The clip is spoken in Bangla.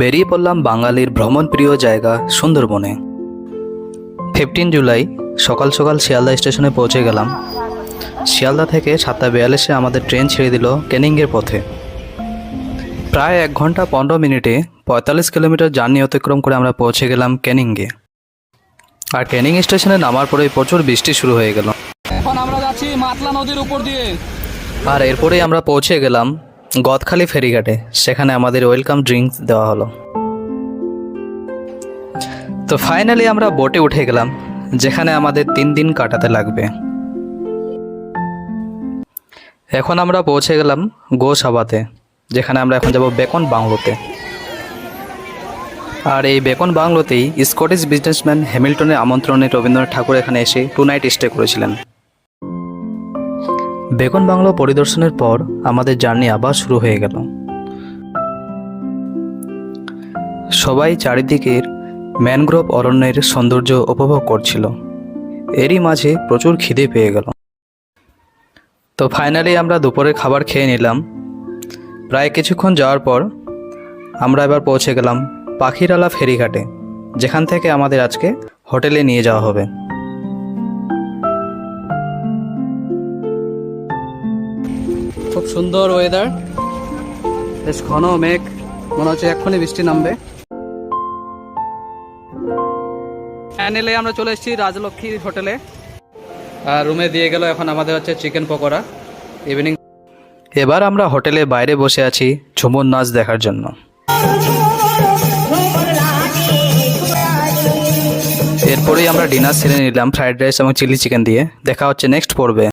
বেরিয়ে পড়লাম বাঙালির ভ্রমণপ্রিয় জায়গা সুন্দরবনে। 15 জুলাই সকাল সকাল শিয়ালদা স্টেশনে পৌঁছে গেলাম। শিয়ালদা থেকে 7:42-এ আমাদের ট্রেন ছেড়ে দিল ক্যানিংয়ের পথে। প্রায় 1 ঘন্টা 15 মিনিটে 45 কিলোমিটার জার্নি অতিক্রম করে আমরা পৌঁছে গেলাম ক্যানিংয়ে। আর ক্যানিং স্টেশনে নামার পরেই প্রচুর বৃষ্টি শুরু হয়ে গেল। এখন আমরা যাচ্ছি মাতলা নদীর উপর দিয়ে। আর এরপরেই আমরা পৌঁছে গেলাম গদখালি ফেরিঘাটে। সেখানে আমাদের ওয়েলকাম ড্রিঙ্কস দেওয়া হলো। তো ফাইনালি আমরা বোটে উঠে গেলাম, যেখানে আমাদের 3 দিন কাটাতে লাগবে। এখন আমরা পৌঁছে গেলাম গোসাবাতে, যেখানে আমরা এখন যাব বেকন বাংলোতে। আর এই বেকন বাংলোতেই স্কটিশ বিজনেসম্যান হ্যামিল্টনের আমন্ত্রণে রবীন্দ্রনাথ ঠাকুর এখানে এসে 2 নাইট স্টে করেছিলেন। বেকন বাংলো পরিদর্শনের পর আমাদের জার্নি আবার শুরু হয়ে গেল। সবাই চারিদিকের ম্যানগ্রোভ অরণ্যের সৌন্দর্য উপভোগ করছিল। এরই মাঝে প্রচুর খিদে পেয়ে গেল। তো ফাইনালি আমরা দুপুরের খাবার খেয়ে নিলাম। প্রায় কিছুক্ষণ যাওয়ার পর আমরা এবার পৌঁছে গেলাম পাখিরালা ফেরিঘাটে, যেখান থেকে আমাদের আজকে হোটেলে নিয়ে যাওয়া হবে। খুব সুন্দর ওয়েদার, বেশ ঘন মেঘ, মনে হচ্ছে এক্ষুনি বৃষ্টি নামবে। প্যানেলে আমরা চলে এসেছি রাজলক্ষ্মী হোটেলে। আর রুমে দিয়ে গেল এখন আমাদের হচ্ছে চিকেন পকোড়া ইভিনিং। এবার আমরা হোটেলের বাইরে বসে আছি ঝুমুর নাচ দেখার জন্য। এরপরেই আমরা ডিনার সেরে নিলাম ফ্রাইড রাইস এবং চিলি চিকেন দিয়ে। দেখা হচ্ছে নেক্সট পর্বে।